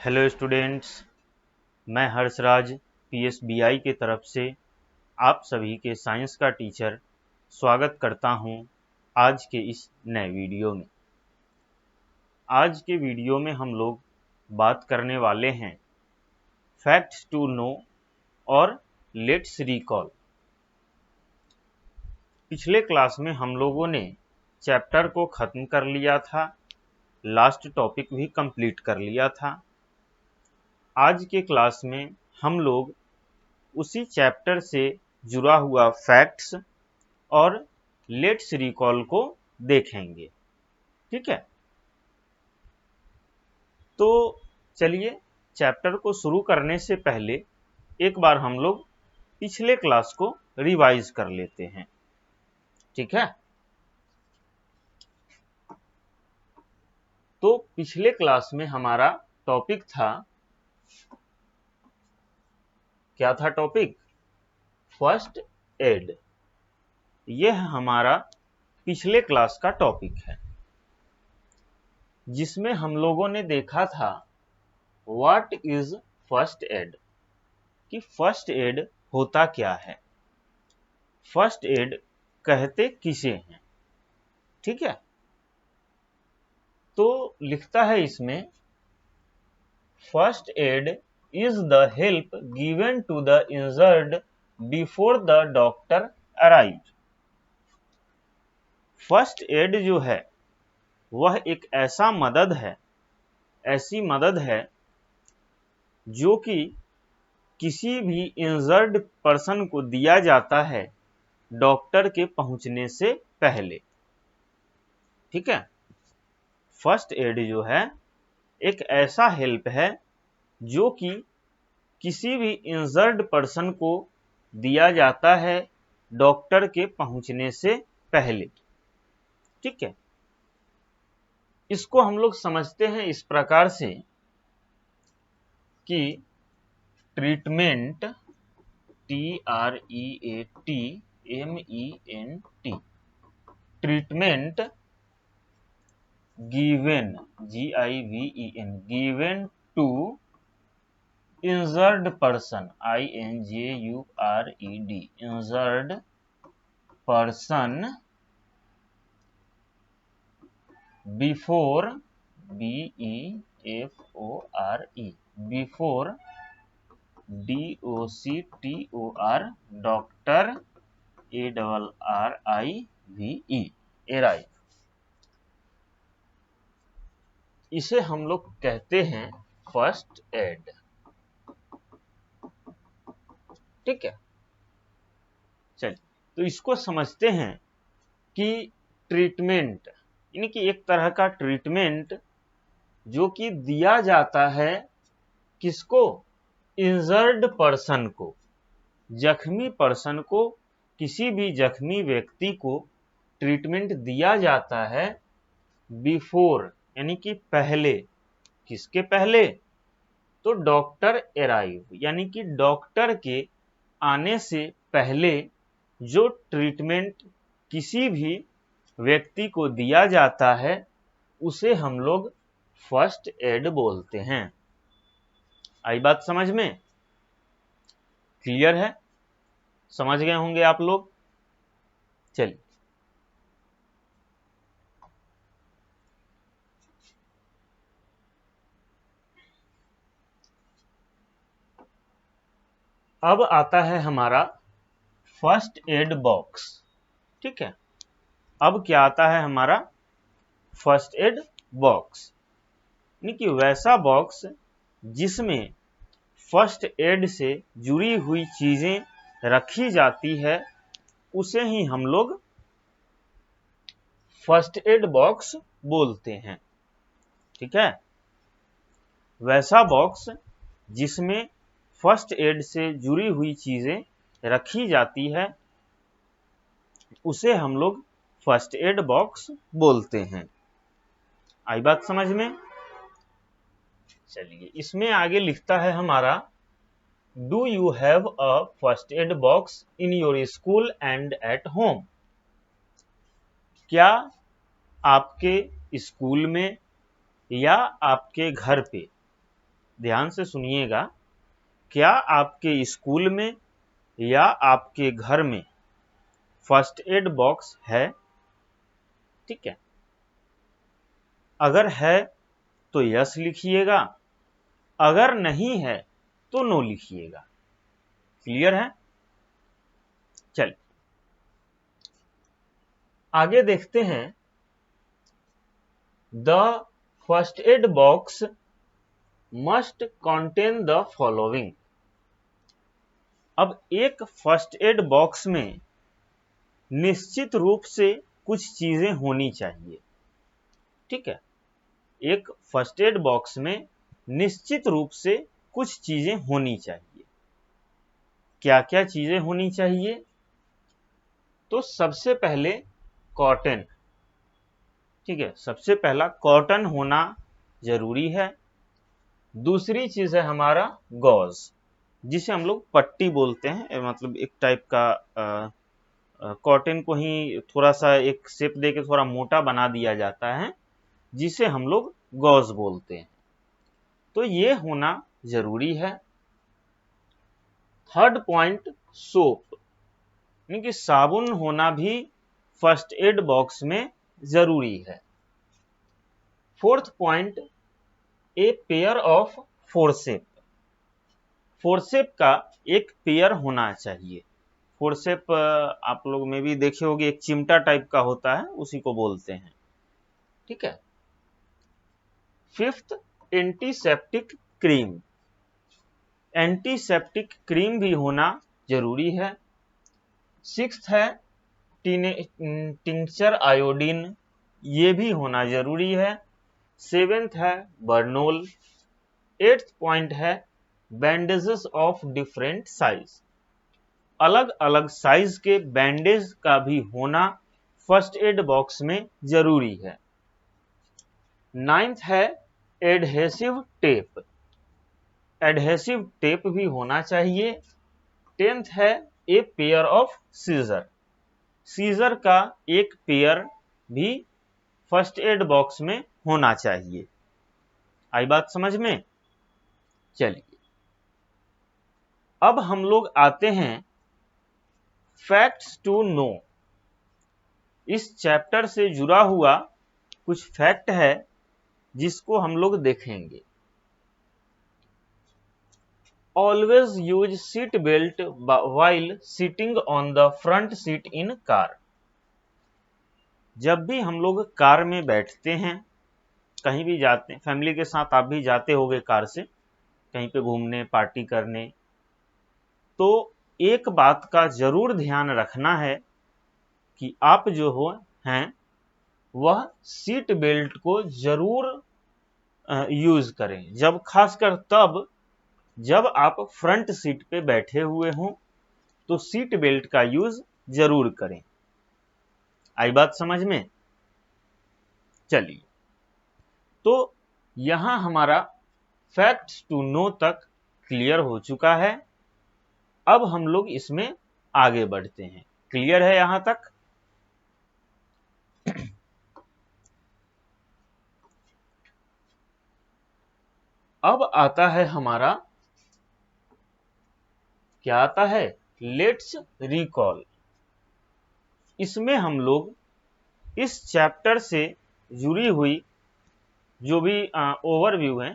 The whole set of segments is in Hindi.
हेलो स्टूडेंट्स, मैं हर्षराज पीएसबीआई के तरफ से आप सभी के साइंस का टीचर स्वागत करता हूं आज के इस नए वीडियो में। आज के वीडियो में हम लोग बात करने वाले हैं फैक्ट्स टू नो और लेट्स रिकॉल। पिछले क्लास में हम लोगों ने चैप्टर को ख़त्म कर लिया था, लास्ट टॉपिक भी कंप्लीट कर लिया था। आज के क्लास में हम लोग उसी चैप्टर से जुड़ा हुआ फैक्ट्स और लेट्स रिकॉल को देखेंगे। ठीक है, तो चलिए चैप्टर को शुरू करने से पहले एक बार हम लोग पिछले क्लास को रिवाइज कर लेते हैं। ठीक है, तो पिछले क्लास में हमारा टॉपिक था, क्या था टॉपिक? First aid. यह हमारा पिछले क्लास का टॉपिक है, जिसमें हम लोगों ने देखा था व्हाट इज फर्स्ट एड, कि फर्स्ट एड होता क्या है, फर्स्ट एड कहते किसे हैं। ठीक है, तो लिखता है इसमें, first aid is the help given to the injured before the doctor arrives। First aid जो है वह एक ऐसा मदद है, ऐसी मदद है जो कि किसी भी इंजर्ड पर्सन को दिया जाता है डॉक्टर के पहुंचने से पहले। ठीक है, फर्स्ट एड जो है एक ऐसा हेल्प है जो कि किसी भी इंजर्ड पर्सन को दिया जाता है डॉक्टर के पहुंचने से पहले। ठीक है, इसको हम लोग समझते हैं इस प्रकार से कि treatment, TREATMENT, treatment given, GIVEN, given to injured person, INJURED, injured person before, BEFORE, before DOCTOR, doctor ARRIVE, arrive। इसे हम लोग कहते हैं फर्स्ट एड। ठीक है, चलिए तो इसको समझते हैं कि ट्रीटमेंट यानी कि एक तरह का ट्रीटमेंट जो कि दिया जाता है किसको? इंजर्ड पर्सन को, जख्मी पर्सन को, किसी भी जख्मी व्यक्ति को ट्रीटमेंट दिया जाता है बिफोर यानी कि पहले। किसके पहले? तो डॉक्टर अराइव यानी कि डॉक्टर के आने से पहले जो ट्रीटमेंट किसी भी व्यक्ति को दिया जाता है उसे हम लोग फर्स्ट एड बोलते हैं। आई बात समझ में? क्लियर है? समझ गए होंगे आप लोग। चलिए अब आता है हमारा फर्स्ट एड बॉक्स। ठीक है, अब क्या आता है हमारा फर्स्ट एड बॉक्स, यानी कि वैसा बॉक्स जिसमें फर्स्ट एड से जुड़ी हुई चीजें रखी जाती है उसे ही हम लोग फर्स्ट एड बॉक्स बोलते हैं। ठीक है, वैसा बॉक्स जिसमें फर्स्ट एड से जुड़ी हुई चीजें रखी जाती है उसे हम लोग फर्स्ट एड बॉक्स बोलते हैं। आई बात समझ में? चलिए इसमें आगे लिखता है हमारा, do you have a first aid box in your school and at home. क्या आपके स्कूल में या आपके घर पे ध्यान से सुनिएगा, क्या आपके स्कूल में या आपके घर में फर्स्ट एड बॉक्स है? ठीक है, अगर है तो यस लिखिएगा, अगर नहीं है तो नो लिखिएगा। क्लियर है? चलिए आगे देखते हैं। The first aid box must contain the following. अब एक फर्स्ट एड बॉक्स में निश्चित रूप से कुछ चीजें होनी चाहिए। ठीक है, एक फर्स्ट एड बॉक्स में निश्चित रूप से कुछ चीजें होनी चाहिए। क्या क्या चीजें होनी चाहिए? तो सबसे पहले कॉटन। ठीक है, सबसे पहला कॉटन होना जरूरी है। दूसरी चीज है हमारा गॉज, जिसे हम लोग पट्टी बोलते हैं, मतलब एक टाइप का कॉटन को ही थोड़ा सा एक शेप देके थोड़ा मोटा बना दिया जाता है, जिसे हम लोग गॉज बोलते हैं। तो ये होना जरूरी है। थर्ड पॉइंट सोप, यानी कि साबुन होना भी फर्स्ट एड बॉक्स में जरूरी है। Fourth point, a pair of forcep. Forcep का एक पेयर होना चाहिए। फोर्सेप आप लोग में भी देखे होंगे, एक चिमटा टाइप का होता है, उसी को बोलते हैं। ठीक है। Fifth, antiseptic cream. Antiseptic cream भी होना जरूरी है। सिक्स्थ है टिंचर आयोडीन, ये भी होना जरूरी है। सेवेंथ है बर्नोल। एट्थ पॉइंट है बैंडेजेस ऑफ डिफरेंट साइज। अलग अलग साइज के बैंडेज का भी होना फर्स्ट एड बॉक्स में जरूरी है। नाइन्थ है एडहेसिव टेप। एडहेसिव टेप भी होना चाहिए। टेंथ है a pair of scissor. Scissor का एक पेयर भी फर्स्ट एड बॉक्स में होना चाहिए। आई बात समझ में? चलिए अब हम लोग आते हैं फैक्ट्स टू नो। इस चैप्टर से जुड़ा हुआ कुछ फैक्ट है जिसको हम लोग देखेंगे। Always use seat belt while sitting on the front seat in car. जब भी हम लोग कार में बैठते हैं, कहीं भी जाते हैं, फैमिली के साथ आप भी जाते होंगे कार से कहीं पे घूमने, पार्टी करने, तो एक बात का जरूर ध्यान रखना है कि आप जो हो हैं वह सीट बेल्ट को जरूर यूज करें, जब खासकर तब जब आप फ्रंट सीट पे बैठे हुए हों तो सीट बेल्ट का यूज जरूर करें। आई बात समझ में? चलिए तो यहां हमारा फैक्ट्स टू नो तक क्लियर हो चुका है। अब हम लोग इसमें आगे बढ़ते हैं। क्लियर है यहां तक? अब आता है हमारा, क्या आता है? Let's recall. इसमें हम लोग इस चैप्टर से जुड़ी हुई जो भी ओवरव्यू है,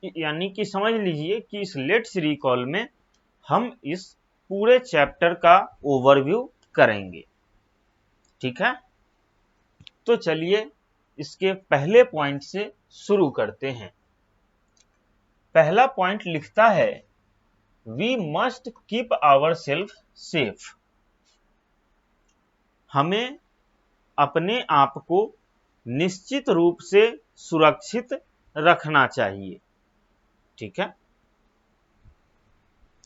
यानी कि समझ लीजिए कि इस लेट्स रिकॉल में हम इस पूरे चैप्टर का ओवरव्यू करेंगे। ठीक है, तो चलिए इसके पहले पॉइंट से शुरू करते हैं। पहला पॉइंट लिखता है we must keep our self safe. हमें अपने आप को निश्चित रूप से सुरक्षित रखना चाहिए। ठीक है,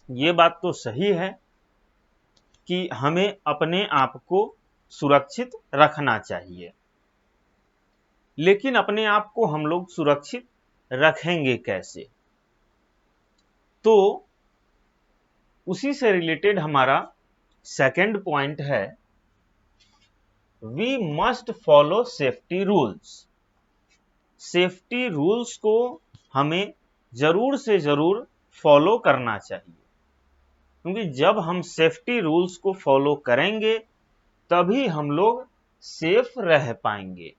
ये बात तो सही है कि हमें अपने आप को सुरक्षित रखना चाहिए, लेकिन अपने आप को हम लोग सुरक्षित रखेंगे कैसे? तो उसी से रिलेटेड हमारा सेकंड पॉइंट है we must follow safety rules. Safety rules को हमें जरूर से जरूर फॉलो करना चाहिए, क्योंकि जब हम सेफ्टी रूल्स को फॉलो करेंगे तभी हम लोग सेफ रह पाएंगे।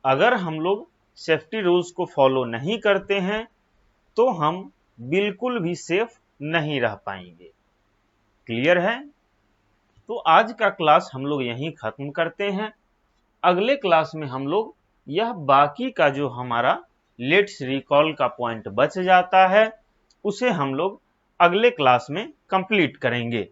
अगर हम लोग सेफ्टी रूल्स को फॉलो नहीं करते हैं तो हम बिल्कुल भी सेफ नहीं रह पाएंगे। क्लियर है? तो आज का क्लास हम लोग यहीं खत्म करते हैं। अगले क्लास में हम लोग यह बाकी का जो हमारा लेट्स रिकॉल का पॉइंट बच जाता है उसे हम लोग अगले क्लास में कंप्लीट करेंगे।